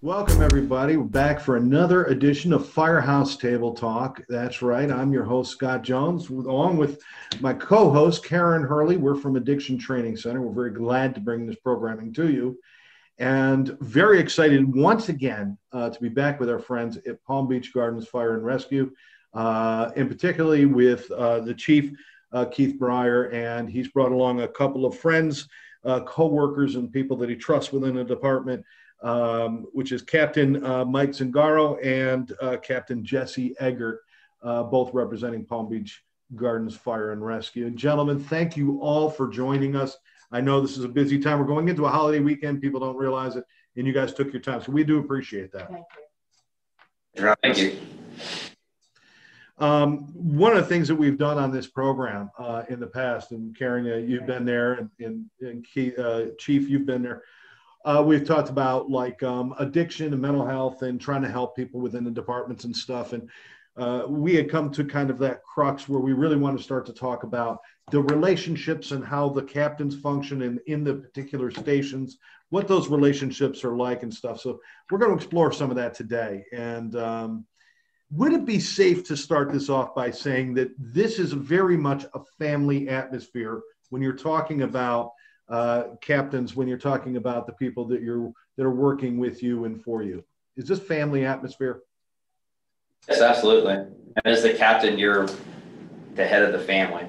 Welcome, everybody. We're back for another edition of Firehouse Table Talk. That's right. I'm your host, Scott Jones, along with my co-host, Karen Hurley. We're from Addiction Training Center. We're very glad to bring this programming to you and very excited once again to be back with our friends at Palm Beach Gardens Fire and Rescue, and particularly with the chief, Keith Bryer, and he's brought along a couple of friends, co-workers, and people that he trusts within the department, which is Captain Mike Zingaro and Captain Jesse Egert, both representing Palm Beach Gardens Fire and Rescue. And gentlemen, thank you all for joining us. I know this is a busy time. We're going into a holiday weekend. People don't realize it, and you guys took your time. So we do appreciate that. Thank you. Thank you. One of the things that we've done on this program in the past, and Karen, you've been there, and Keith, Chief, you've been there. We've talked about like addiction and mental health and trying to help people within the departments and stuff. And we had come to kind of that crux where we really want to start to talk about the relationships and how the captains function in the particular stations, what those relationships are like and stuff. So we're going to explore some of that today. And would it be safe to start this off by saying that this is very much a family atmosphere when you're talking about captains, when you're talking about the people that are working with you and for you? Is this family atmosphere? Yes, absolutely. And as the captain, you're the head of the family.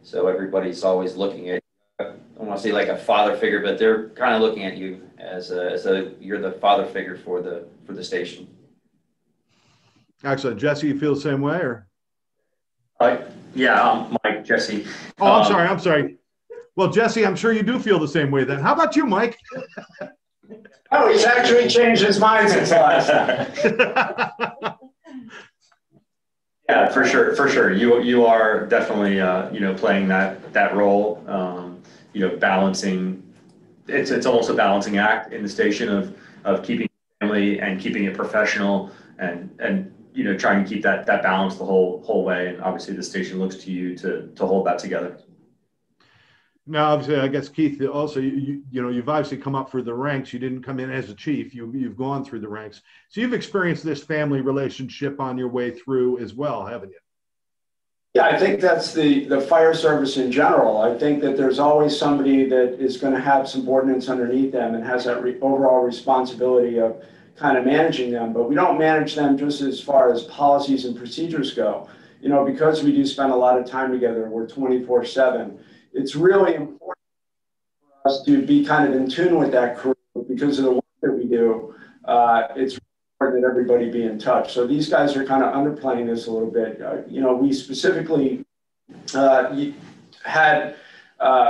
So everybody's always looking at you. I don't want to say like a father figure, but they're kind of looking at you as you're the father figure for the station. Actually, Jesse, you feel the same way, or? Yeah, I'm Mike, Jesse. Oh, I'm sorry. Well, Jesse, I'm sure you do feel the same way then. How about you, Mike? Oh, he's actually changed his mind since last time. Yeah, for sure. You are definitely playing that role. Balancing. It's almost a balancing act in the station of keeping family and keeping it professional and trying to keep that balance the whole way. And obviously, the station looks to you to hold that together. Now, obviously, I guess, Keith, also, you've obviously come up through the ranks. You didn't come in as a chief. You've gone through the ranks. So you've experienced this family relationship on your way through as well, haven't you? Yeah, I think that's the fire service in general. I think that there's always somebody that is going to have subordinates underneath them and has that overall responsibility of kind of managing them. But we don't manage them just as far as policies and procedures go. Because we do spend a lot of time together, we're 24/7. It's really important for us to be kind of in tune with that crew because of the work that we do. It's important that everybody be in touch. So these guys are kind of underplaying this a little bit. We specifically had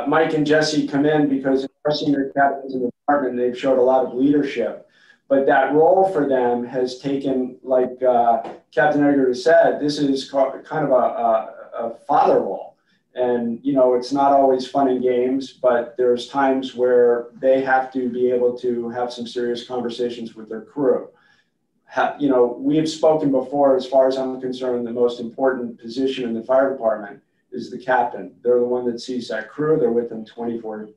Mike and Jesse come in because our senior captains in the department, they've showed a lot of leadership. But that role for them has taken, like Captain Egert has said, this is kind of a father role. And, it's not always fun and games, but there's times where they have to be able to have some serious conversations with their crew. We have spoken before, as far as I'm concerned, the most important position in the fire department is the captain. They're the one that sees that crew. They're with them 24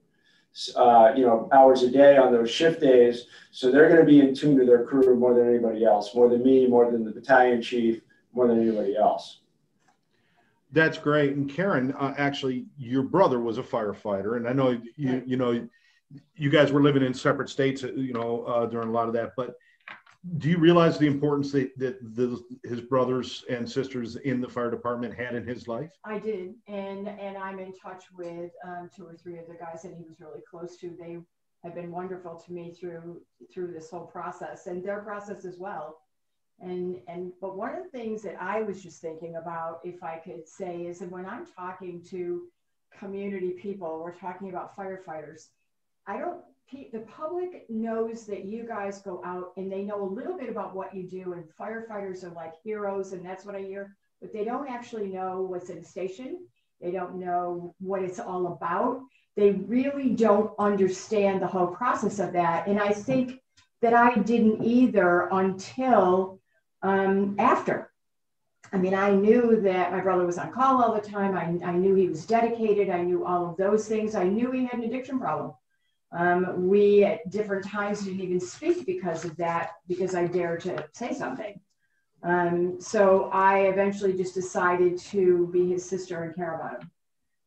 hours a day on those shift days. So they're going to be in tune to their crew more than anybody else, more than me, more than the battalion chief, more than anybody else. That's great. And Karen, actually, your brother was a firefighter, and I know you guys were living in separate states, during a lot of that. But do you realize the importance that his brothers and sisters in the fire department had in his life? I did, and I'm in touch with 2 or 3 of the guys that he was really close to. They have been wonderful to me through this whole process and their process as well. But one of the things that I was just thinking about, if I could say, is that when I'm talking to community people, we're talking about firefighters, the public knows that you guys go out and they know a little bit about what you do, and firefighters are like heroes, and that's what I hear, but they don't actually know what's in the station. They don't know what it's all about. They really don't understand the whole process of that. And I think that I didn't either until after. I mean, I knew that my brother was on call all the time. I knew he was dedicated. I knew all of those things. I knew he had an addiction problem. We at different times didn't even speak because of that, because I dared to say something. So I eventually just decided to be his sister and care about him.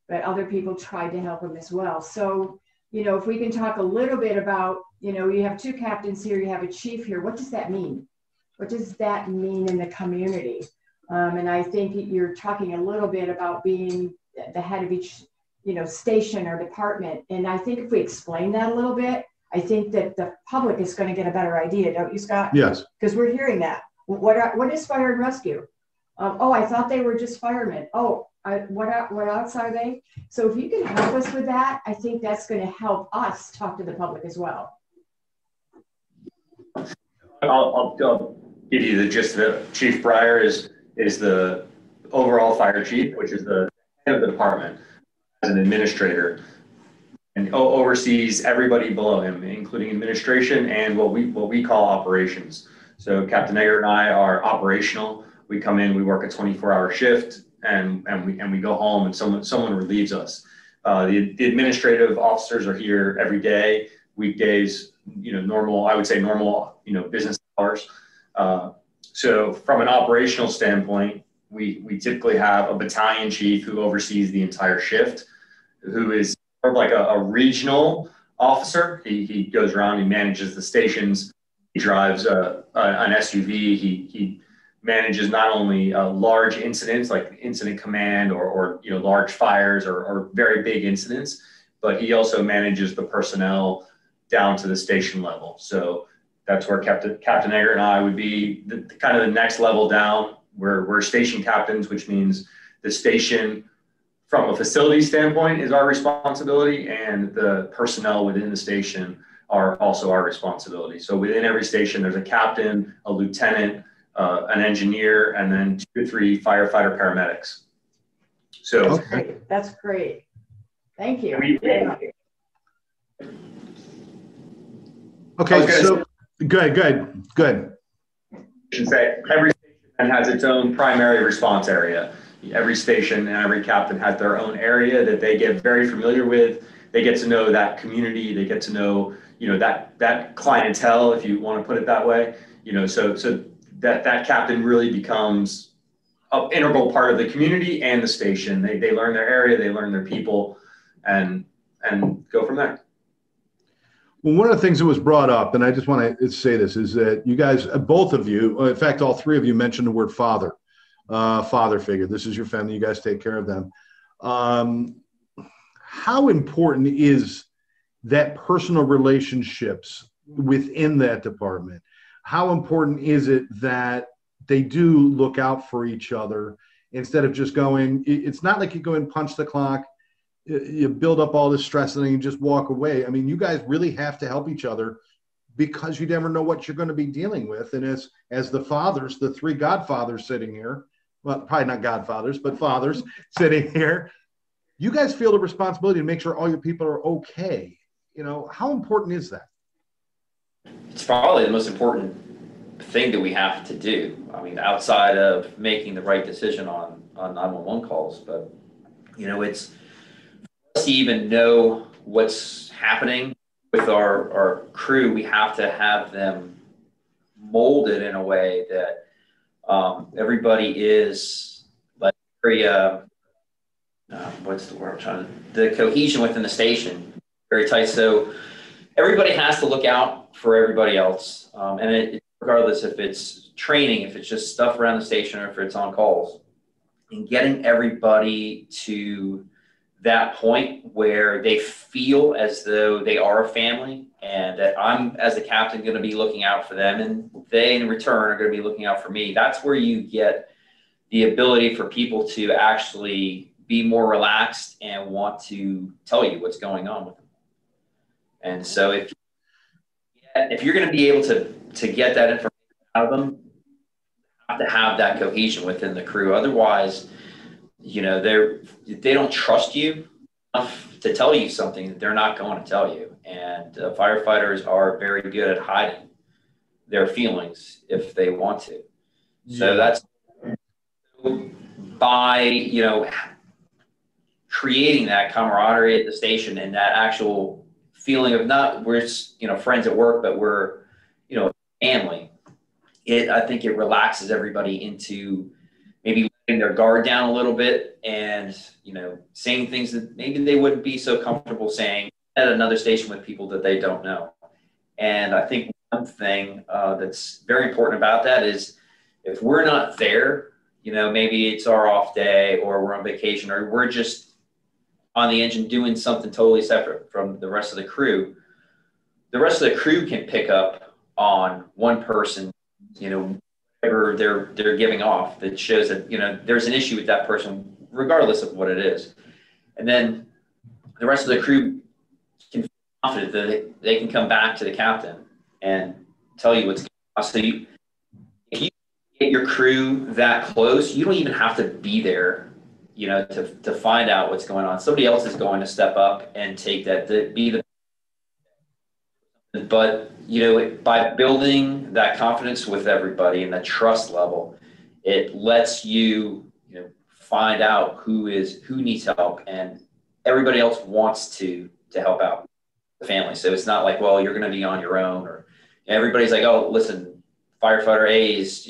But other people tried to help him as well. So, you know, if we can talk a little bit about, you know, you have two captains here, you have a chief here. What does that mean? What does that mean in the community? And I think you're talking a little bit about being the head of each, you know, station or department. And I think if we explain that a little bit, I think that the public is going to get a better idea, don't you, Scott? Yes. Because we're hearing that. What is fire and rescue? Oh, I thought they were just firemen. Oh, what else are they? So if you can help us with that, I think that's going to help us talk to the public as well. I'll give you the gist of it. Chief Bryer is the overall fire chief, which is the head of the department as an administrator, and oversees everybody below him, including administration and what we call operations. So Captain Egert and I are operational. We come in, we work a 24-hour shift, and we go home, and someone relieves us. The administrative officers are here every day, weekdays, you know, normal business hours. So from an operational standpoint, we typically have a battalion chief who oversees the entire shift, who is sort of like a regional officer. He goes around, he manages the stations, he drives an SUV, he manages not only large incidents like incident command or you know, large fires or very big incidents, but he also manages the personnel down to the station level. So that's where Captain Egert and I would be kind of the next level down. We're station captains, which means the station from a facility standpoint is our responsibility, and the personnel within the station are also our responsibility. So within every station, there's a captain, a lieutenant, an engineer, and then 2 or 3 firefighter paramedics. So That's great. Thank you. Okay, so good. I should say every station has its own primary response area. Every station and every captain has their own area that they get very familiar with. They get to know that community. They get to know, you know, that clientele, if you want to put it that way. You know, so that captain really becomes an integral part of the community and the station. They learn their area, they learn their people, and go from there. Well, one of the things that was brought up, and I just want to say this, is that you guys, both of you, in fact, all 3 of you mentioned the word father, father figure. This is your family. You guys take care of them. How important is that personal relationships within that department? How important is it that they do look out for each other instead of just going, it's not like you go and punch the clock, you build up all this stress and then you just walk away. I mean, you guys really have to help each other because you never know what you're going to be dealing with. And as the fathers, the 3 godfathers sitting here, well, probably not godfathers, but fathers sitting here, you guys feel the responsibility to make sure all your people are okay. You know, how important is that? It's probably the most important thing that we have to do. I mean, outside of making the right decision on 911 calls, but you know, it's for us to even know what's happening with our crew. We have to have them molded in a way that everybody is like very what's the word I'm trying to, the cohesion within the station very tight. So everybody has to look out for everybody else, and regardless if it's training, if it's just stuff around the station, or if it's on calls, and getting everybody to that point where they feel as though they are a family, and that I'm, as the captain, going to be looking out for them, and they in return are going to be looking out for me. That's where you get the ability for people to actually be more relaxed and want to tell you what's going on with them. And so if you're going to be able to get that information out of them, you have to have that cohesion within the crew. Otherwise, you know, they don't trust you enough to tell you something that they're not going to tell you. And firefighters are very good at hiding their feelings if they want to. So that's by, you know, creating that camaraderie at the station and that actual feeling of not we're friends at work, but we're family. I think it relaxes everybody into maybe letting their guard down a little bit, and saying things that maybe they wouldn't be so comfortable saying at another station with people that they don't know. And I think one thing that's very important about that is if we're not there, maybe it's our off day or we're on vacation or we're just on the engine doing something totally separate from the rest of the crew. The rest of the crew can pick up on one person, whatever they're giving off that shows that, there's an issue with that person, regardless of what it is. And then the rest of the crew can feel confident that they can come back to the captain and tell you what's going on. So if you get your crew that close, you don't even have to be there, to find out what's going on. Somebody else is going to step up and take that, but by building that confidence with everybody and that trust level, it lets you, find out who needs help, and everybody else wants to help out the family. So it's not like, well, you're going to be on your own, or everybody's like, oh, listen, firefighter A is,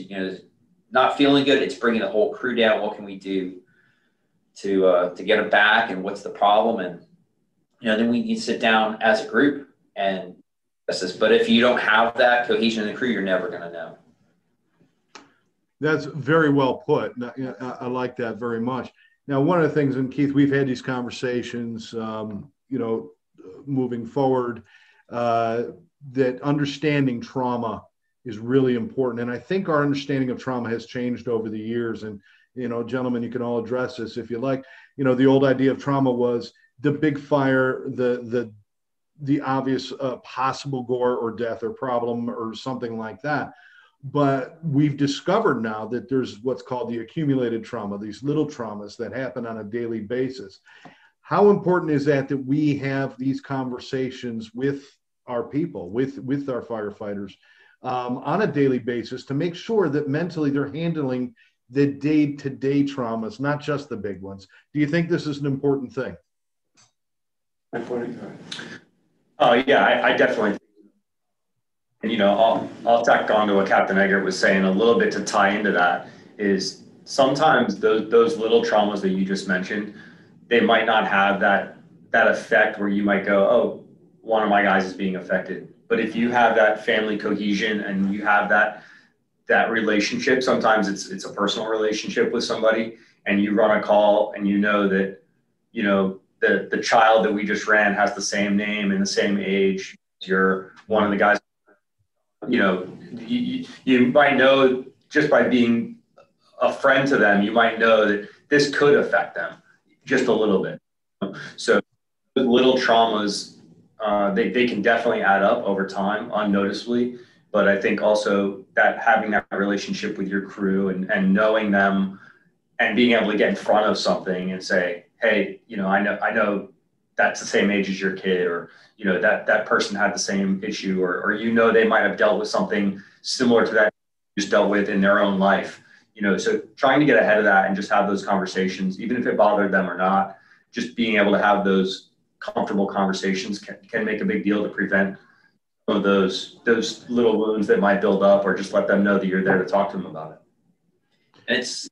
not feeling good. It's bringing the whole crew down. What can we do to get them back, and what's the problem? And then we need to sit down as a group and assess this. But if you don't have that cohesion in the crew, you're never going to know. That's very well put. I like that very much. Now, one of the things, and Keith, we've had these conversations, moving forward, that understanding trauma is really important. And I think our understanding of trauma has changed over the years. And, gentlemen, you can all address this if you like. The old idea of trauma was the big fire, the obvious possible gore or death or problem or something like that. But we've discovered now that there's what's called the accumulated trauma, these little traumas that happen on a daily basis. How important is that we have these conversations with our people, with our firefighters on a daily basis to make sure that mentally they're handling the day-to-day traumas, not just the big ones? Do you think this is an important thing? Yeah, I definitely think. And, I'll tack on to what Captain Egert was saying a little bit to tie into that is sometimes those little traumas that you just mentioned, they might not have that effect where you might go, oh, one of my guys is being affected. But if you have that family cohesion and you have that relationship, sometimes it's a personal relationship with somebody, and you run a call and that, the child that we just ran has the same name and the same age. You're one of the guys, you might know just by being a friend to them, you might know that this could affect them just a little bit. So little traumas, they can definitely add up over time unnoticeably. But I think also that having that relationship with your crew and knowing them and being able to get in front of something and say, hey, I know that's the same age as your kid, or, that person had the same issue, or, they might have dealt with something similar to that you just dealt with in their own life, so trying to get ahead of that and just have those conversations, even if it bothered them or not, just being able to have those comfortable conversations can make a big deal to prevent some of those little wounds that might build up, or just let them know that you're there to talk to them about it. And it's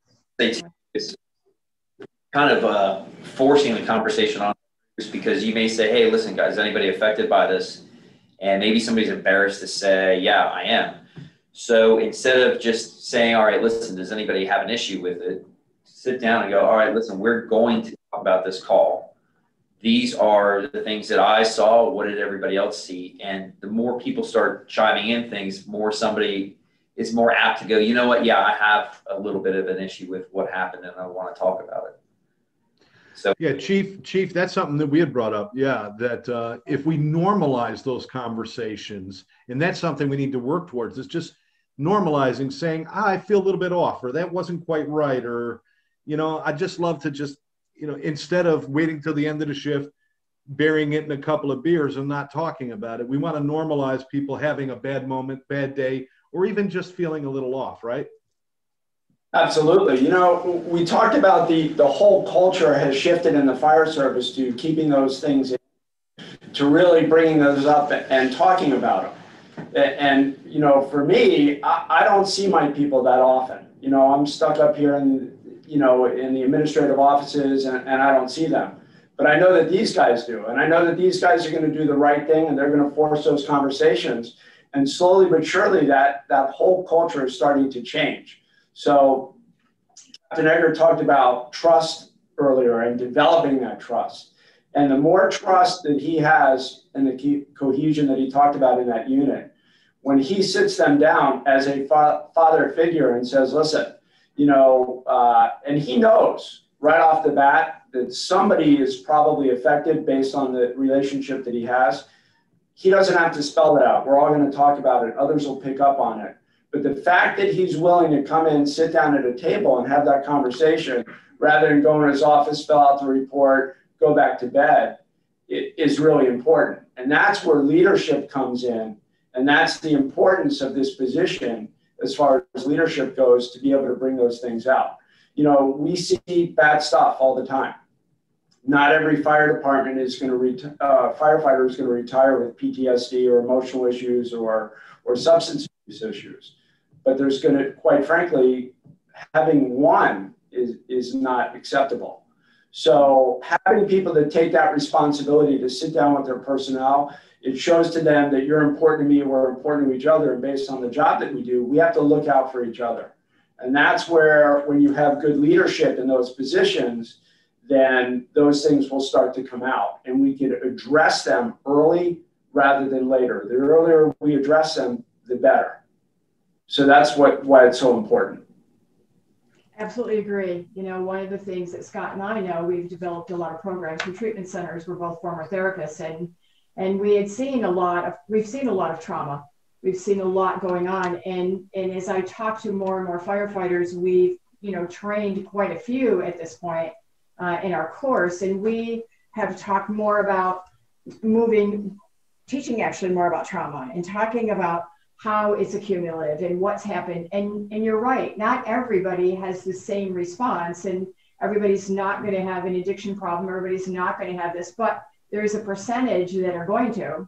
kind of forcing the conversation on, because you may say, hey, listen, guys, anybody affected by this? And maybe somebody's embarrassed to say, yeah, I am. So instead of just saying, all right, listen, does anybody have an issue with it? Sit down and go, all right, listen, we're going to talk about this call. These are the things that I saw. What did everybody else see? And the more people start chiming in things, more somebody is more apt to go, you know what? Yeah, I have a little bit of an issue with what happened and I want to talk about it. So yeah, Chief, that's something that we had brought up. Yeah, that if we normalize those conversations, and that's something we need to work towards, is just normalizing, saying, I feel a little bit off, or that wasn't quite right, or, I just love to just, instead of waiting till the end of the shift, burying it in a couple of beers and not talking about it. We want to normalize people having a bad moment, bad day, or even just feeling a little off, right? Absolutely. We talked about the whole culture has shifted in the fire service to keeping those things in, to really bringing those up and talking about them. And, you know, for me, I don't see my people that often. You know, I'm stuck up here in, you know, in the administrative offices, and I don't see them. But I know that these guys do. And I know that these guys are going to do the right thing, and they're going to force those conversations. And slowly but surely, that whole culture is starting to change. So Captain Egert talked about trust earlier and developing that trust. And the more trust that he has and the cohesion that he talked about in that unit, when he sits them down as a father figure and says, listen, you know, and he knows right off the bat that somebody is probably affected based on the relationship that he has. He doesn't have to spell it out. We're all going to talk about it. Others will pick up on it. But the fact that he's willing to come in, sit down at a table and have that conversation rather than go in his office, fill out the report, go back to bed, it is really important. And that's where leadership comes in. And that's the importance of this position as far as leadership goes, to be able to bring those things out. You know, we see bad stuff all the time. Not every fire department is going to firefighter is going to retire with PTSD or emotional issues or substance abuse issues. But there's going to, quite frankly, having one is not acceptable. So having people that take that responsibility to sit down with their personnel, it shows to them that you're important to me, we're important to each other, and based on the job that we do, we have to look out for each other. And that's where, when you have good leadership in those positions, then those things will start to come out, and we can address them early rather than later. The earlier we address them, the better. So that's why it's so important. Absolutely agree. You know, one of the things that Scott and I know, we've developed a lot of programs for treatment centers. We're both former therapists, and we've seen a lot of trauma. We've seen a lot going on. And as I talk to more and more firefighters, we've, you know, trained quite a few at this point in our course. And we have talked more about teaching actually more about trauma and talking about how it's accumulative and what's happened. And you're right, not everybody has the same response, and everybody's not going to have an addiction problem. Everybody's not going to have this, but there's a percentage that are going to,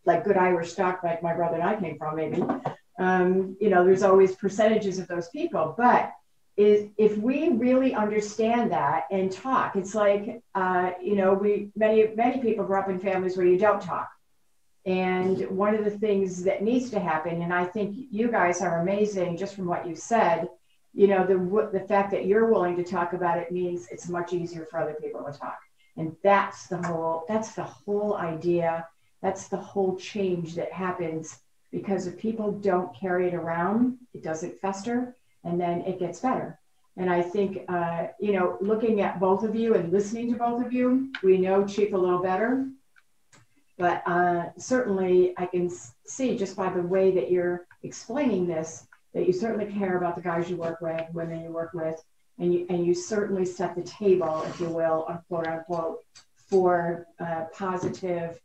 like good Irish stock, like my brother and I came from, maybe. You know, there's always percentages of those people, but if we really understand that and talk, it's like, you know, many people grow up in families where you don't talk. And one of the things that needs to happen, and I think you guys are amazing just from what you said, you know, the fact that you're willing to talk about it means it's much easier for other people to talk. And that's the whole idea. That's the whole change that happens, because if people don't carry it around, it doesn't fester, and then it gets better. And I think, you know, looking at both of you and listening to both of you, we know Chief a little better. But certainly I can see just by the way that you're explaining this, that you certainly care about the guys you work with, women you work with, and you certainly set the table, if you will, quote unquote, for positive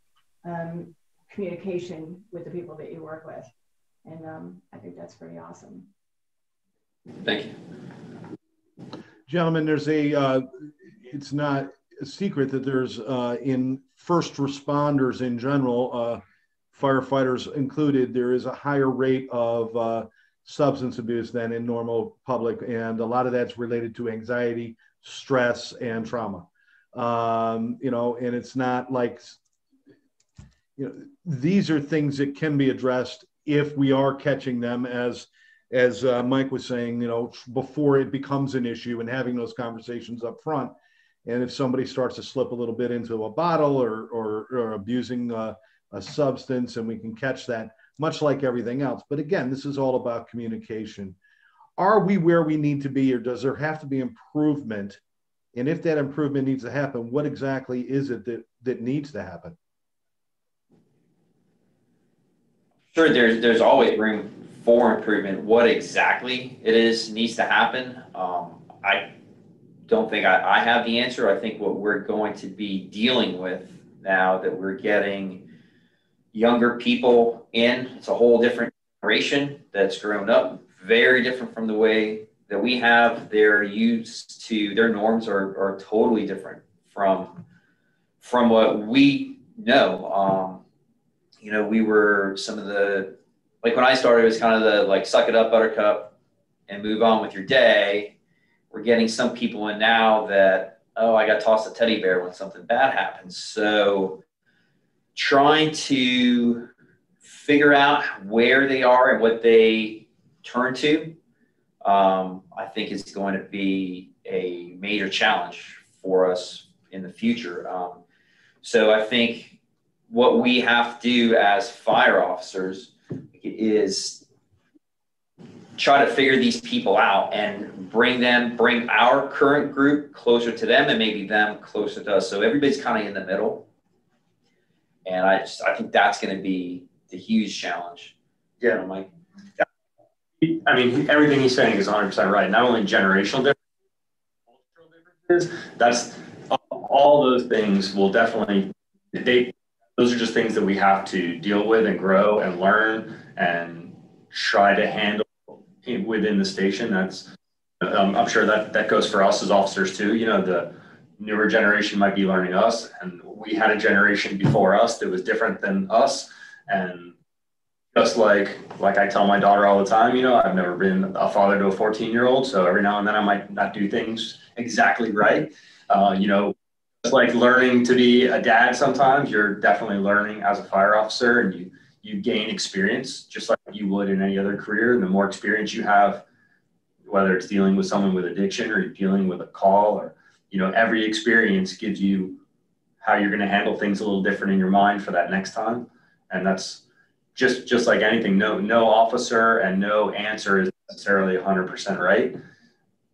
communication with the people that you work with. And I think that's pretty awesome. Thank you. Gentlemen, there's it's not a secret that there's in first responders in general, firefighters included, there is a higher rate of substance abuse than in normal public. And a lot of that's related to anxiety, stress, and trauma. You know, and it's not like, you know, these are things that can be addressed if we are catching them, as Mike was saying, you know, before it becomes an issue, and having those conversations up front. And if somebody starts to slip a little bit into a bottle or abusing a substance, and we can catch that, much like everything else. But again, this is all about communication. Are we where we need to be, or does there have to be improvement? And if that improvement needs to happen, what exactly is it that needs to happen? Sure, there's always room for improvement. What exactly it is needs to happen, I don't think I have the answer. I think what we're going to be dealing with now that we're getting younger people in, it's a whole different generation that's grown up, very different from the way that we have. They're used to, their norms are totally different from what we No, we were some of the, like when I started, it was kind of the like suck it up, buttercup, and move on with your day. We're getting some people in now that, oh, I got tossed a teddy bear when something bad happens. So trying to figure out where they are and what they turn to, I think is going to be a major challenge for us in the future. So I think what we have to do as fire officers is try to figure these people out and bring our current group closer to them and maybe them closer to us. So everybody's kind of in the middle. And I think that's going to be the huge challenge. Yeah, Mike. Yeah. I mean, everything he's saying is 100% right. Not only generational differences, cultural differences, that's all those things will definitely, those are just things that we have to deal with and grow and learn and try to handle within the station. That's, I'm sure that goes for us as officers too. The newer generation might be learning us, and we had a generation before us that was different than us. And just like I tell my daughter all the time, I've never been a father to a 14-year-old, so every now and then I might not do things exactly right. Just like learning to be a dad, sometimes you're definitely learning as a fire officer, and you gain experience just like you would in any other career. And the more experience you have, whether it's dealing with someone with addiction or you're dealing with a call, or every experience gives you how you're going to handle things a little different in your mind for that next time. And that's just like anything. No officer and no answer is necessarily 100% right,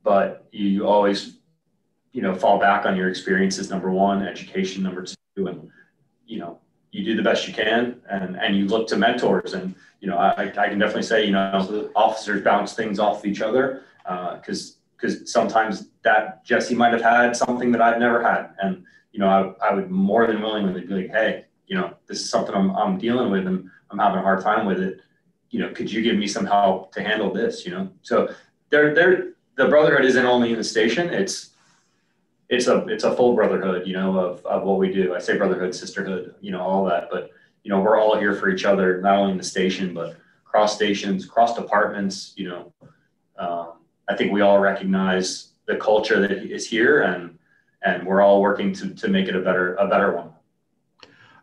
but you always fall back on your experiences, number one, education, number two, and you do the best you can, and you look to mentors. And I can definitely say officers bounce things off each other, because sometimes that Jesse might have had something that I've never had, and I would more than willingly be like, hey, this is something I'm dealing with and I'm having a hard time with it. Could you give me some help to handle this? So the brotherhood isn't only in the station. It's a full brotherhood, of what we do. I say brotherhood, sisterhood, all that, but we're all here for each other, not only in the station, but cross stations, cross departments. I think we all recognize the culture that is here, and we're all working to make it a better one.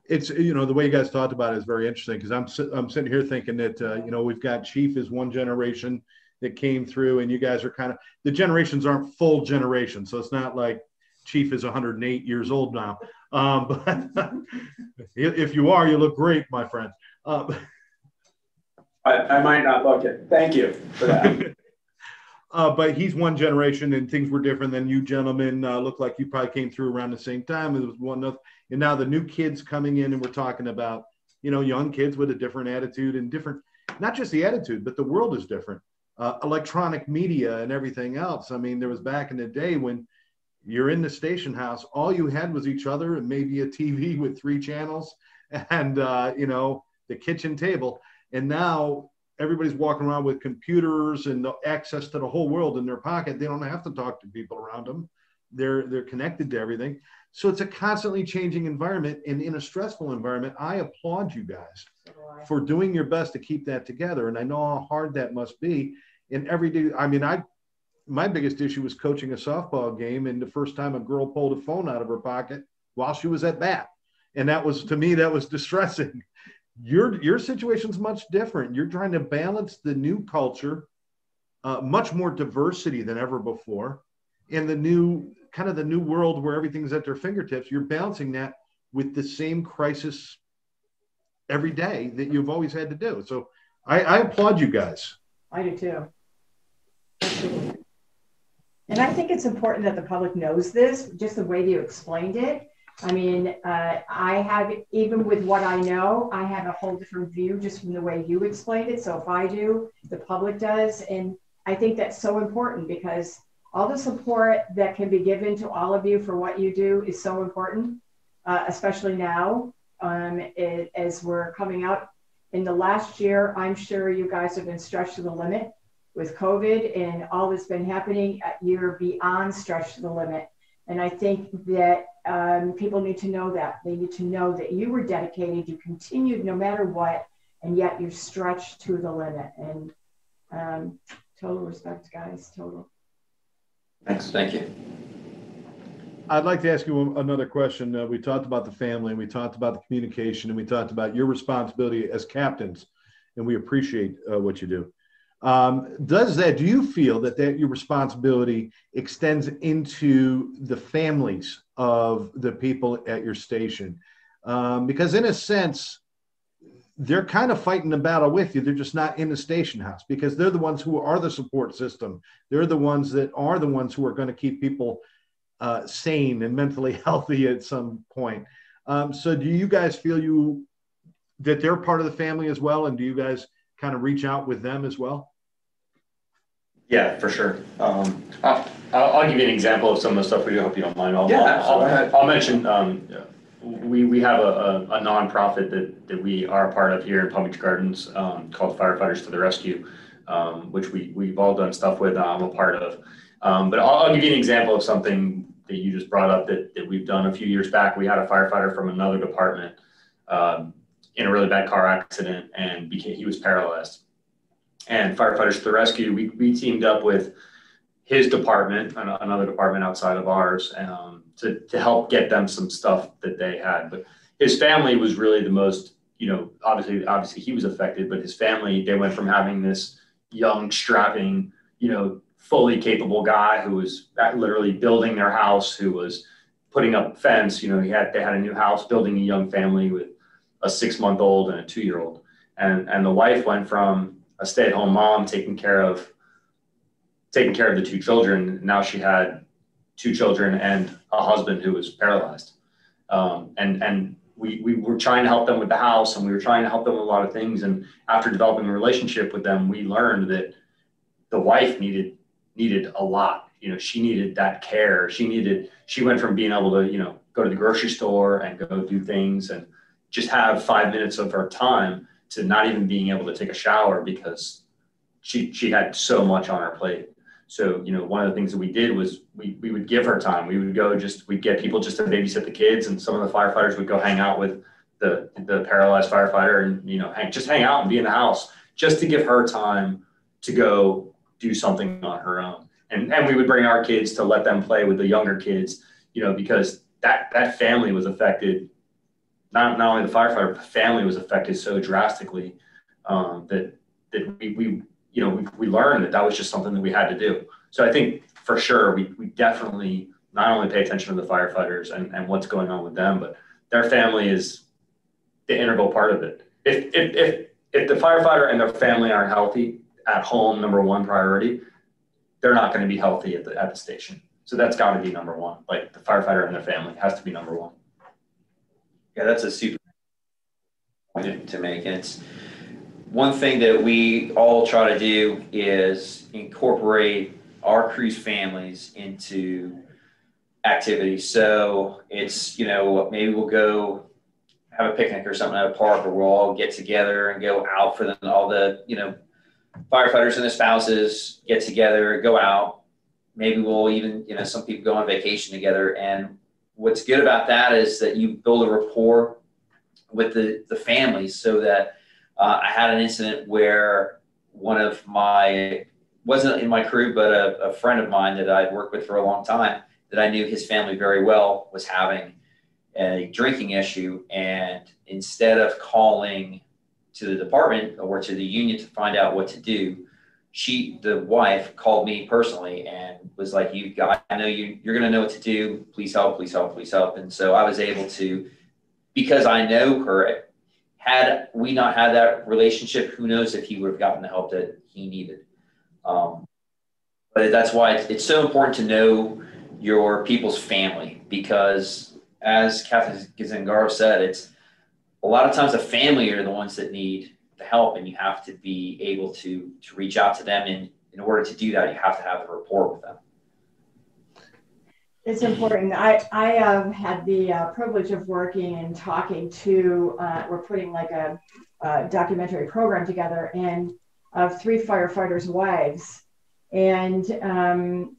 It's, the way you guys talked about it is very interesting, because I'm sitting here thinking that, we've got Chief is one generation that came through, and you guys are kind of, the generations aren't full generations. So it's not like Chief is 108 years old now. But if you are, you look great, my friend. I might not look it. Thank you for that. But he's one generation, and things were different than you gentlemen. Look like you probably came through around the same time. It was one of, and now the new kids coming in, and we're talking about, young kids with a different attitude, and different, not just the attitude, but the world is different. Electronic media and everything else. I mean, there was back in the day when you're in the station house, all you had was each other and maybe a TV with 3 channels and, the kitchen table. And now everybody's walking around with computers and the access to the whole world in their pocket. They don't have to talk to people around them. They're connected to everything. So it's a constantly changing environment. And in a stressful environment, I applaud you guys for doing your best to keep that together. And I know how hard that must be. And every day, my biggest issue was coaching a softball game, and the first time a girl pulled a phone out of her pocket while she was at bat. And that was, to me, that was distressing. Your situation's much different. You're trying to balance the new culture, much more diversity than ever before, and the new world where everything's at their fingertips. You're balancing that with the same crisis every day that you've always had to do. So I applaud you guys. I do too. Absolutely. And I think it's important that the public knows this, just the way you explained it. I mean, I have, even with what I know, I have a whole different view just from the way you explained it. So if I do, the public does. And I think that's so important, because all the support that can be given to all of you for what you do is so important, especially now as we're coming out. In the last year, I'm sure you guys have been stretched to the limit with COVID and all that's been happening. You're beyond stretched to the limit. And I think that people need to know that. They need to know that you were dedicated, you continued no matter what, and yet you're stretched to the limit. And total respect, guys, total. Thanks. Thank you. I'd like to ask you another question. We talked about the family, and we talked about the communication, and we talked about your responsibility as captains, and we appreciate what you do. Do you feel that your responsibility extends into the families of the people at your station? Because in a sense, they're kind of fighting the battle with you. They're just not in the station house, because they're the ones who are the support system. They're the ones who are going to keep people sane and mentally healthy at some point. So do you guys feel that they're part of the family as well? And do you guys kind of reach out with them as well? Yeah, for sure. I'll give you an example of some of the stuff we do. I hope you don't mind. I'll mention we have a nonprofit that we are a part of here in Palm Beach Gardens called Firefighters to the Rescue, which we've all done stuff with. I'm a part of. But I'll give you an example of something that you just brought up that we've done a few years back. We had a firefighter from another department in a really bad car accident, and he was paralyzed. And Firefighters to the Rescue, we teamed up with his department, another department outside of ours, to help get them some stuff that they had. But his family was really the most, obviously he was affected, but his family, they went from having this young, strapping, fully capable guy who was literally building their house, who was putting up fence. They had a new house, building a young family with a 6-month-old and a 2-year-old. And the wife went from a stay-at-home mom taking care of the 2 children. Now she had 2 children and a husband who was paralyzed. And we were trying to help them with the house, and we were trying to help them with a lot of things. And after developing a relationship with them, we learned that the wife needed a lot. She needed that care. She went from being able to, go to the grocery store and go do things and just have 5 minutes of her time to not even being able to take a shower because she had so much on her plate. So, one of the things that we did was we would give her time. We'd get people just to babysit the kids, and some of the firefighters would go hang out with the paralyzed firefighter and, just hang out and be in the house just to give her time to go do something on her own. And we would bring our kids to let them play with the younger kids, because that family was affected. Not only the firefighter, but the family was affected so drastically that we learned that was just something that we had to do. So I think for sure we definitely not only pay attention to the firefighters and what's going on with them, but their family is the integral part of it. If the firefighter and their family aren't healthy at home, number one priority, they're not going to be healthy at the station. So that's got to be number one. Like the firefighter and their family has to be number one. Yeah, that's a super point to make. And it's one thing that we all try to do is incorporate our crew's families into activities. So it's, maybe we'll go have a picnic or something at a park, or we'll all get together and go out for all the, firefighters and their spouses get together, go out. Maybe we'll even, some people go on vacation together. And what's good about that is that you build a rapport with the families, so that I had an incident where one of wasn't in my crew, but a friend of mine that I'd worked with for a long time, that I knew his family very well, was having a drinking issue. And instead of calling to the department or to the union to find out what to do, the wife called me personally and was like, I know you're going to know what to do. Please help, please help, please help. And so I was able to, because I know her, had we not had that relationship, who knows if he would have gotten the help that he needed. But that's why it's so important to know your people's family, because as Captain Zingaro said, it's a lot of times the family are the ones that need the help, and you have to be able to reach out to them. And in order to do that, you have to have a rapport with them. It's important. I had the privilege of working and talking to, we're putting like a documentary program together, and of 3 firefighters' wives. And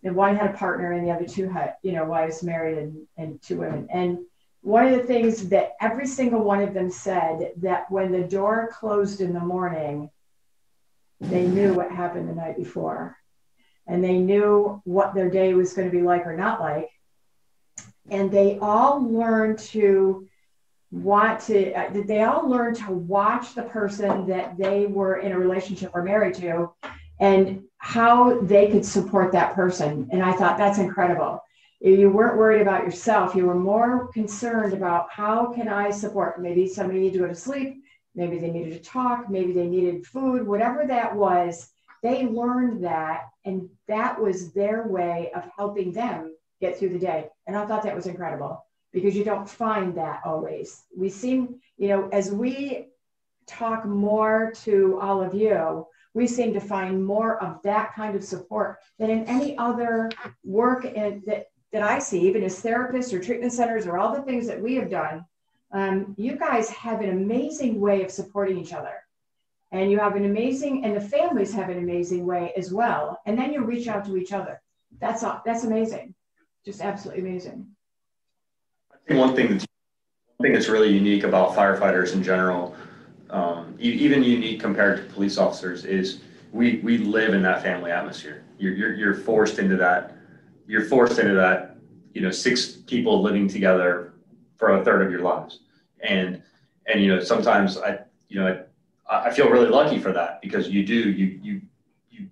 one had a partner and the other two had, wives married and two women. And one of the things that every single one of them said, that when the door closed in the morning, they knew what happened the night before. And they knew what their day was going to be like or not like. And they all learned to watch the person that they were in a relationship or married to, and how they could support that person. And I thought, that's incredible. You weren't worried about yourself. You were more concerned about, how can I support? Maybe somebody needed to go to sleep. Maybe they needed to talk. Maybe they needed food, whatever that was. They learned that, and that was their way of helping them get through the day. And I thought that was incredible, because you don't find that always. We seem, as we talk more to all of you, we seem to find more of that kind of support than in any other work that I see, even as therapists or treatment centers or all the things that we have done. You guys have an amazing way of supporting each other. And you have and the families have an amazing way as well. And then you reach out to each other. That's amazing. Just absolutely amazing. I think one thing that's really unique about firefighters in general, even unique compared to police officers, is we live in that family atmosphere. You're forced into that. You're forced into that. 6 people living together for a third of your lives, and sometimes I feel really lucky for that, because you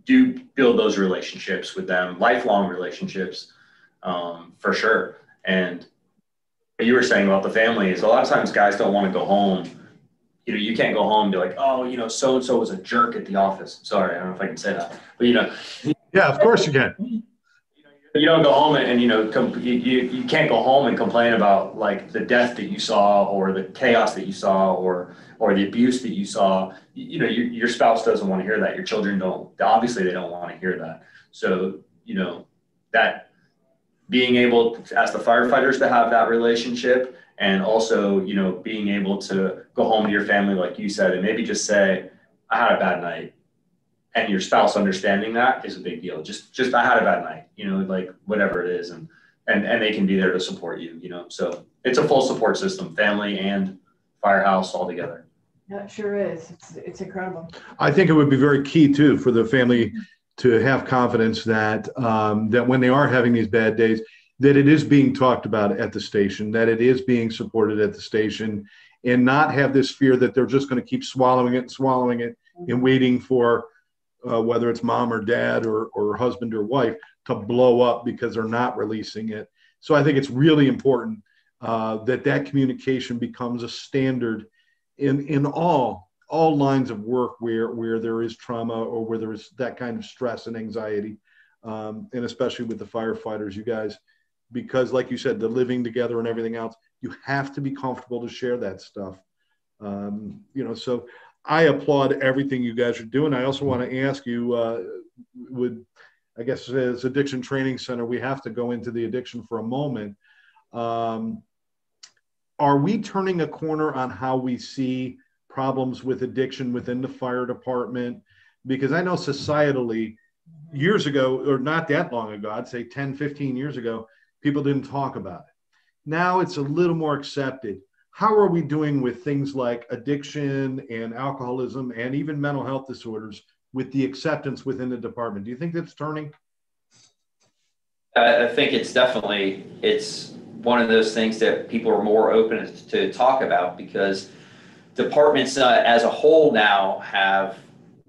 do build those relationships with them, lifelong relationships, for sure. And what you were saying about the family is, a lot of times guys don't want to go home. You can't go home and be like, oh, so-and-so was a jerk at the office. Sorry, I don't know if I can say that, but Yeah, of course you can. You don't go home and you can't go home and complain about like the death that you saw, or the chaos that you saw, or the abuse that you saw. Your spouse doesn't want to hear that. Your children obviously they don't want to hear that. So that being able to, as the firefighters, to have that relationship, and also being able to go home to your family, like you said, and maybe just say, I had a bad night. And your spouse understanding that is a big deal. Just I had a bad night, like whatever it is, and they can be there to support you, So it's a full support system, family and Firehouse all together. That sure is. It's incredible. I think it would be very key too for the family to have confidence that that when they are having these bad days, that it is being talked about at the station, that it is being supported at the station, and not have this fear that they're just going to keep swallowing it and waiting for whether it's mom or dad or husband or wife to blow up because they're not releasing it. So I think it's really important that communication becomes a standard in all lines of work where there is trauma, or where there is that kind of stress and anxiety, and especially with the firefighters, you guys, because like you said, the living together and everything else, you have to be comfortable to share that stuff. So I applaud everything you guys are doing. I also want to ask you, I guess as Addiction Training Center, we have to go into the addiction for a moment. Are we turning a corner on how we see problems with addiction within the fire department? Because I know societally, years ago, or not that long ago, I'd say 10, 15 years ago, people didn't talk about it. Now it's a little more accepted. How are we doing with things like addiction and alcoholism and even mental health disorders with the acceptance within the department? Do you think that's turning? I think it's one of those things that people are more open to talk about, because departments as a whole now have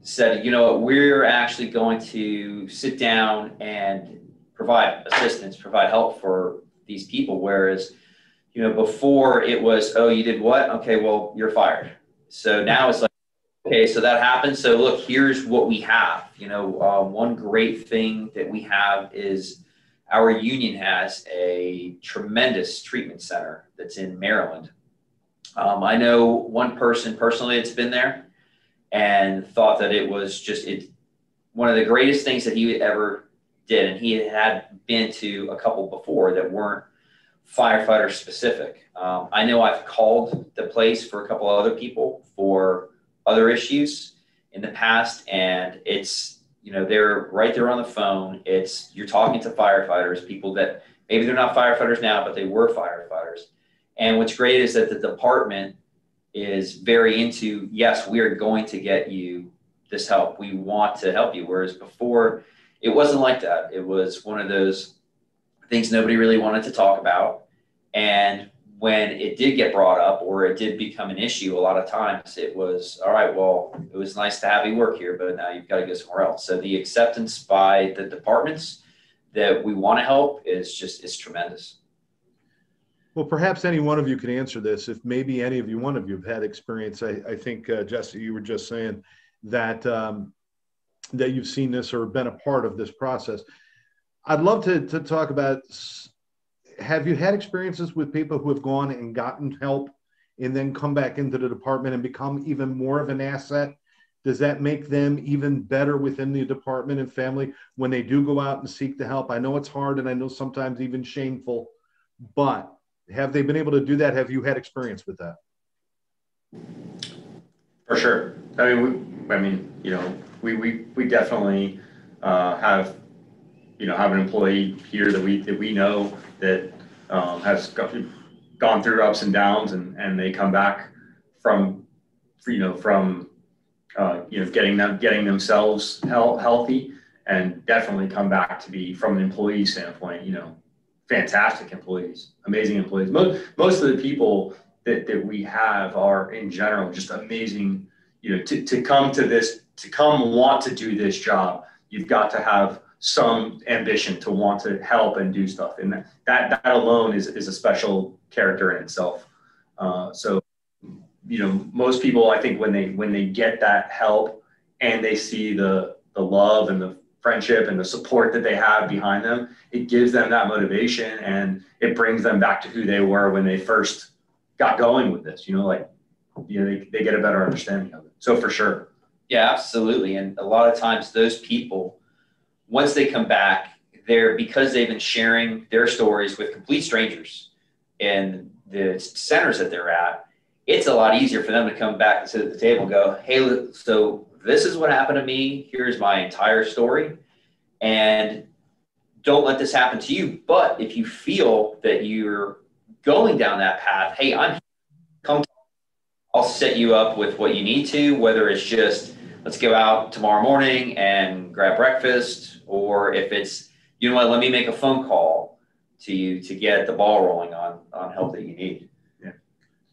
said, we're actually going to sit down and provide assistance, provide help for these people. Whereas, before it was, oh, you did what? Okay, well, you're fired. So now it's like, okay, so that happened. So look, here's what we have. One great thing that we have is our union has a tremendous treatment center that's in Maryland. I know one person personally that's been there and thought that it was just one of the greatest things that he ever did. And he had been to a couple before that weren't firefighter specific. I know I've called the place for a couple other people for other issues in the past, and it's they're right there on the phone. You're talking to firefighters, people that maybe they're not firefighters now, but they were firefighters. And what's great is that the department is very into, yes, we are going to get you this help. We want to help you. Whereas before, it wasn't like that. It was one of those things nobody really wanted to talk about. And when it did get brought up or it did become an issue, a lot of times it was, all right, well, it was nice to have you work here, but now you've got to go somewhere else. So the acceptance by the departments that we want to help is tremendous. Well, perhaps any one of you can answer this. If maybe any of you, one of you have had experience, I think, Jesse, you were just saying that, that you've seen this or been a part of this process. I'd love to talk about, have you had experiences with people who have gone and gotten help and then come back into the department and become even more of an asset? Does that make them even better within the department and family when they do go out and seek the help? I know it's hard and I know sometimes even shameful, but have they been able to do that? Have you had experience with that? For sure. We definitely have an employee here that we know that has gone through ups and downs, and they come back from getting themselves healthy, and definitely come back to be, from an employee standpoint, fantastic employees, amazing employees. Most of the people that we have are in general just amazing. To come want to do this job, you've got to have some ambition to want to help and do stuff, and that alone is a special character in itself. So most people, I think, when they get that help and they see the love and the friendship and the support that they have behind them, it gives them that motivation, and it brings them back to who they were when they first got going with this. They get a better understanding of it. So for sure. Yeah, absolutely. And a lot of times those people, once they come back, because they've been sharing their stories with complete strangers in the centers that they're at, it's a lot easier for them to come back and sit at the table and go, hey, so this is what happened to me. Here's my entire story. And don't let this happen to you. But if you feel that you're going down that path, hey, I'll set you up with what you need to, whether it's just, let's go out tomorrow morning and grab breakfast, or if it's, let me make a phone call to you to get the ball rolling on help that you need. Yeah.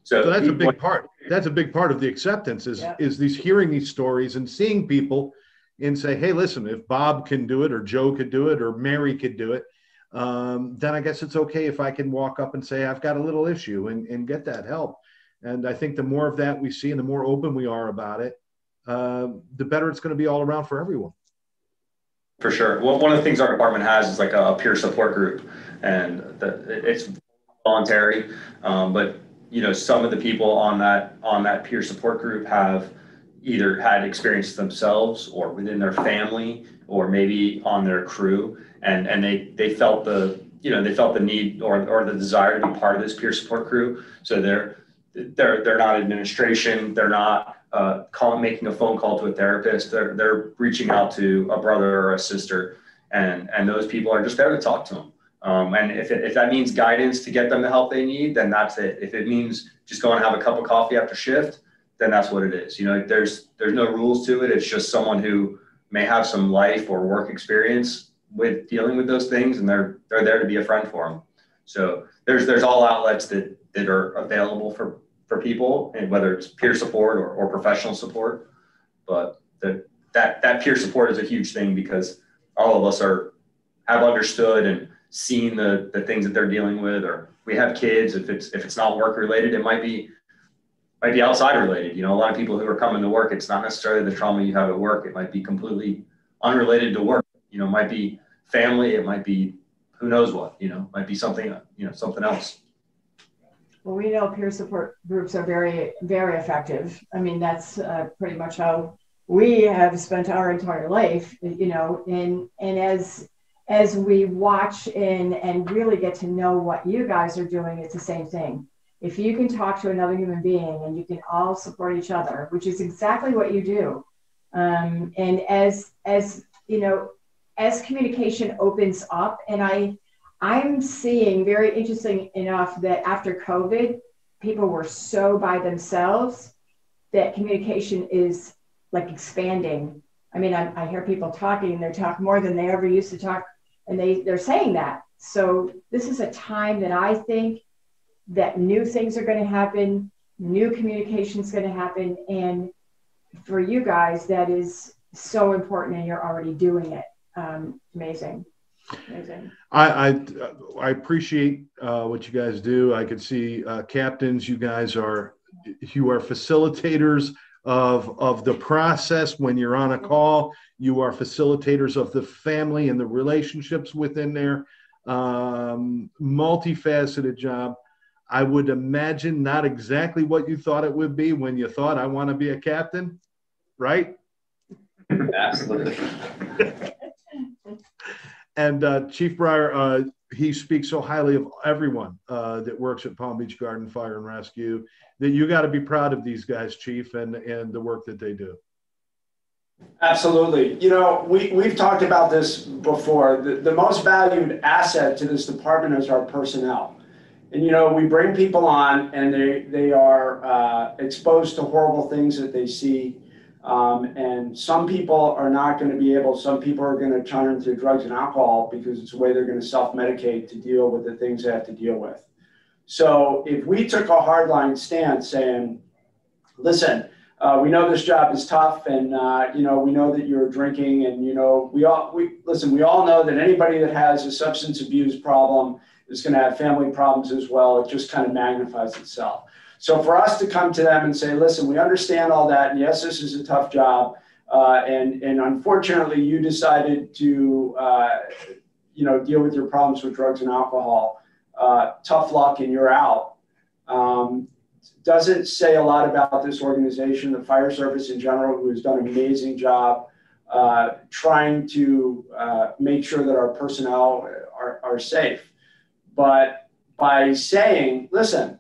So that's a big part. That's a big part of the acceptance is hearing these stories and seeing people and say, hey, listen, if Bob can do it, or Joe could do it, or Mary could do it, then I guess it's okay if I can walk up and say, I've got a little issue, and get that help. And I think the more of that we see and the more open we are about it, the better it's going to be all around for everyone. For sure. Well, one of the things our department has is like a peer support group, and it's voluntary. But some of the people on that peer support group have either had experience themselves or within their family or maybe on their crew, and they felt the need or the desire to be part of this peer support crew. So they're not administration. They're not making a phone call to a therapist. They're reaching out to a brother or a sister, and those people are just there to talk to them. And if that means guidance to get them the help they need, then that's it. If it means just go and have a cup of coffee after shift, then that's what it is. There's no rules to it. It's just someone who may have some life or work experience with dealing with those things, and they're there to be a friend for them. So there's all outlets that are available for people, and whether it's peer support or professional support. But that peer support is a huge thing, because all of us have understood and seen the things that they're dealing with, or we have kids. If it's not work related, it might be outside related. A lot of people who are coming to work, it's not necessarily the trauma you have at work. It might be completely unrelated to work. It might be family. It might be who knows what. Might be something something else. Well, we know peer support groups are very, very effective. I mean, that's pretty much how we have spent our entire life, and as we watch and really get to know what you guys are doing, it's the same thing. If you can talk to another human being and you can all support each other, which is exactly what you do. And as as communication opens up, and I'm seeing, very interesting enough, that after COVID, people were so by themselves that communication is like expanding. I mean, I hear people talking, and they talk more than they ever used to talk, and they're saying that. So this is a time that I think that new things are going to happen, new communication is going to happen, and for you guys, that is so important, and you're already doing it. Amazing. I appreciate what you guys do. I could see captains, you are facilitators of the process when you're on a call. You are facilitators of the family and the relationships within there. Multifaceted job. I would imagine not exactly what you thought it would be when you thought, I want to be a captain, right? Absolutely. And Chief Bryer, he speaks so highly of everyone that works at Palm Beach Garden Fire and Rescue, that you got to be proud of these guys, Chief, and the work that they do. Absolutely. We've talked about this before. The most valued asset to this department is our personnel. And, we bring people on, and they are exposed to horrible things that they see. And some people are not going to be able, some people are going to turn to drugs and alcohol because it's the way they're going to self-medicate to deal with the things they have to deal with. So if we took a hardline stance saying, listen, we know this job is tough, and we know that you're drinking, and we all know that anybody that has a substance abuse problem is going to have family problems as well. It just kind of magnifies itself. So for us to come to them and say, listen, we understand all that, and yes, this is a tough job, and unfortunately you decided to deal with your problems with drugs and alcohol. Tough luck, and you're out. Doesn't say a lot about this organization, the fire service in general, who has done an amazing job trying to make sure that our personnel are safe. But by saying, listen,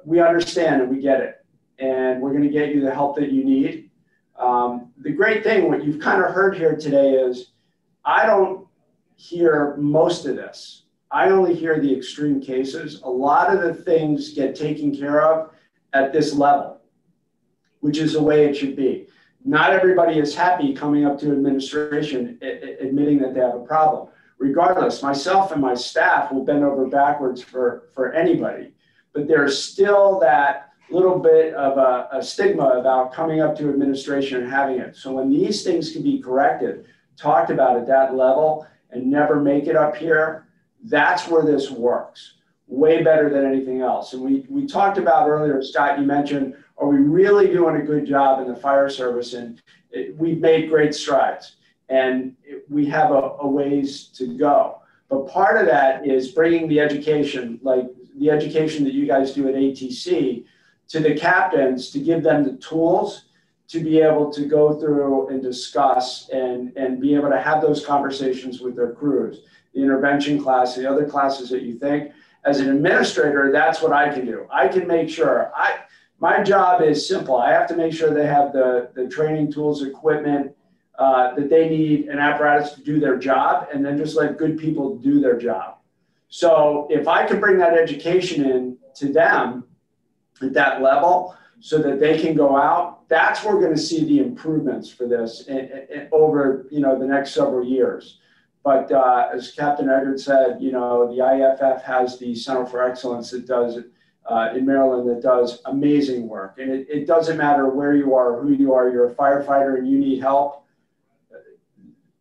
we understand and we get it, and we're going to get you the help that you need. The great thing, what you've kind of heard here today is, I don't hear most of this. I only hear the extreme cases. A lot of the things get taken care of at this level, which is the way it should be. Not everybody is happy coming up to administration admitting that they have a problem. Regardless, myself and my staff will bend over backwards for anybody, but there's still that little bit of a stigma about coming up to administration and having it. So when these things can be corrected, talked about at that level, and never make it up here, that's where this works way better than anything else. And we talked about earlier, Scott, you mentioned, are we really doing a good job in the fire service? And we've made great strides, and we have a ways to go. But part of that is bringing the education, like the education that you guys do at ATC, to the captains, to give them the tools to be able to go through and discuss and be able to have those conversations with their crews, the intervention class, the other classes that you think. As an administrator, that's what I can do. I can make sure, my job is simple. I have to make sure they have the training tools, equipment that they need, and apparatus to do their job, and then just let good people do their job. So if I can bring that education in to them at that level so that they can go out, that's where we're going to see the improvements for this over the next several years. But as Captain Egert said, the IFF has the Center for Excellence that does in Maryland that does amazing work. And it doesn't matter where you are, who you are, you're a firefighter and you need help,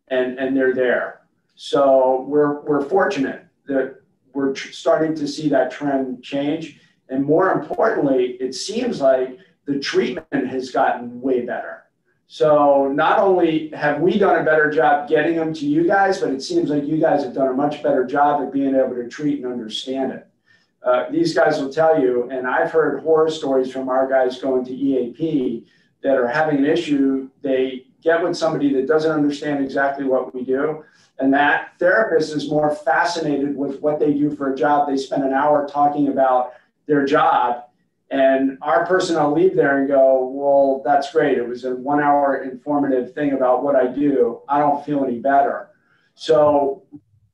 and they're there. So we're fortunate that we're starting to see that trend change. And more importantly, it seems like the treatment has gotten way better. So not only have we done a better job getting them to you guys, but it seems like you guys have done a much better job at being able to treat and understand it. These guys will tell you, and I've heard horror stories from our guys going to EAP that are having an issue. They get with somebody that doesn't understand exactly what we do, and that therapist is more fascinated with what they do for a job. They spend an hour talking about their job, And our personnel leave there and go, well, that's great. It was a 1 hour informative thing about what I do. I don't feel any better. So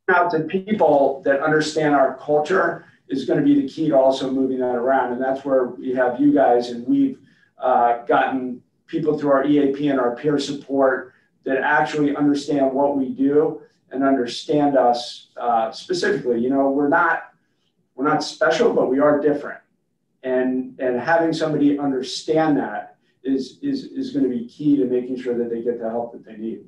out to people that understand our culture is going to be the key to also moving that around. And that's where we have you guys, and we've gotten people through our EAP and our peer support that actually understand what we do and understand us specifically. You know, we're not special, but we are different. And having somebody understand that is going to be key to making sure that they get the help that they need.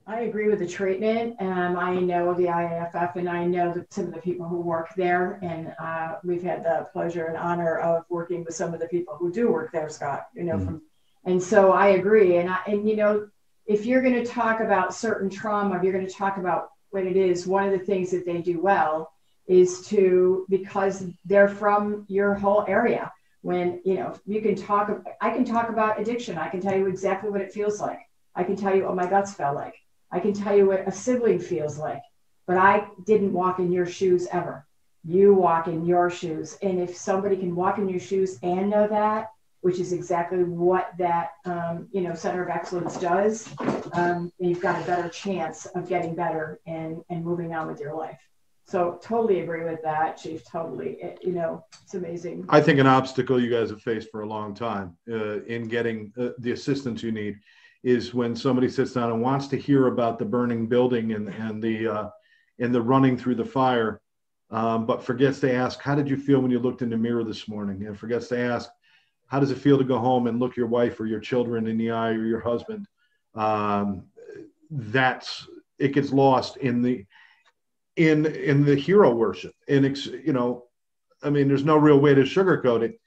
I agree with the treatment. I know the IAFF, and I know some of the people who work there, and we've had the pleasure and honor of working with some of the people who do work there, Scott. You know, and so I agree. And you know, if you're going to talk about certain trauma, if you're going to talk about what it is, one of the things that they do well is because they're from your whole area. When, you know, I can talk about addiction. I can tell you exactly what it feels like. I can tell you what my guts felt like. I can tell you what a sibling feels like, but I didn't walk in your shoes ever. You walk in your shoes. And if somebody can walk in your shoes and know that, which is exactly what that, you know, Center of Excellence does, you've got a better chance of getting better and moving on with your life. So totally agree with that, Chief. Totally. You know, it's amazing. I think an obstacle you guys have faced for a long time in getting the assistance you need is when somebody sits down and wants to hear about the burning building and the running through the fire, but forgets to ask, how did you feel when you looked in the mirror this morning? And forgets to ask, how does it feel to go home and look your wife or your children in the eye or your husband? It gets lost in the hero worship. And you know, I mean, there's no real way to sugarcoat it.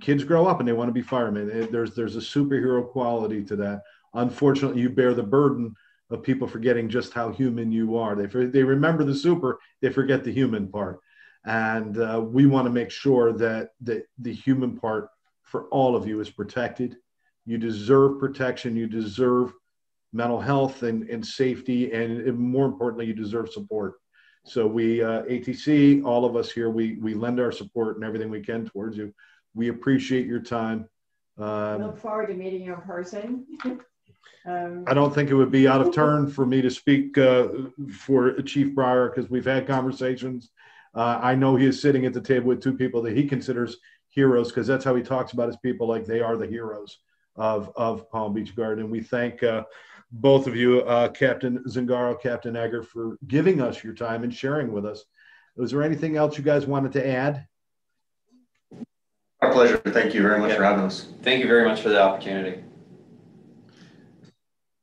Kids grow up and they want to be firemen. There's a superhero quality to that. Unfortunately, you bear the burden of people forgetting just how human you are. They remember the super, they forget the human part. And we want to make sure that the human part for all of you is protected. You deserve protection. You deserve mental health and safety. And more importantly, you deserve support. So we, ATC, all of us here, we lend our support and everything we can towards you. We appreciate your time. I look forward to meeting you in person. I don't think it would be out of turn for me to speak for Chief Bryer, because we've had conversations. I know he is sitting at the table with two people that he considers heroes, because that's how he talks about his people, like they are the heroes of Palm Beach Garden. And we thank both of you, Captain Zingaro, Captain Egert, for giving us your time and sharing with us. Was there anything else you guys wanted to add? Our pleasure. Thank you very much for having us. Thank you very much for the opportunity.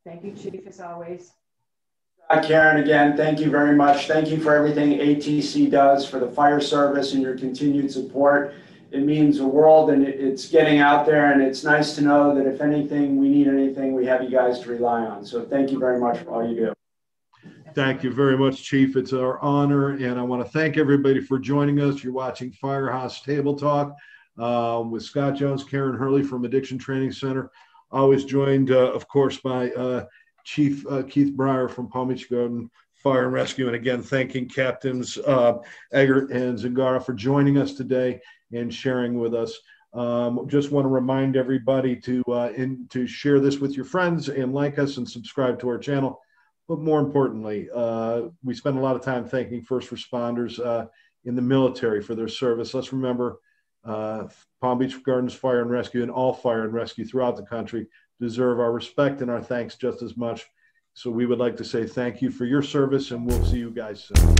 Thank you, Chief, as always. Karen, again, thank you very much. Thank you for everything ATC does for the fire service and your continued support. It means the world, and it's getting out there, and it's nice to know that if anything, we need anything, we have you guys to rely on. So thank you very much for all you do. Thank you very much, Chief. It's our honor, and I want to thank everybody for joining us. You're watching Firehouse Table Talk with Scott Jones, Karen Hurley from Addiction Training Center. Always joined, of course, by Chief Keith Bryer from Palm Beach Garden Fire and Rescue. And again, thanking Captains Egert and Zingaro for joining us today and sharing with us. Just want to remind everybody to share this with your friends and like us and subscribe to our channel. But more importantly, we spend a lot of time thanking first responders in the military for their service. Let's remember Palm Beach Gardens Fire and Rescue and all fire and rescue throughout the country deserve our respect and our thanks just as much. So we would like to say thank you for your service, and we'll see you guys soon.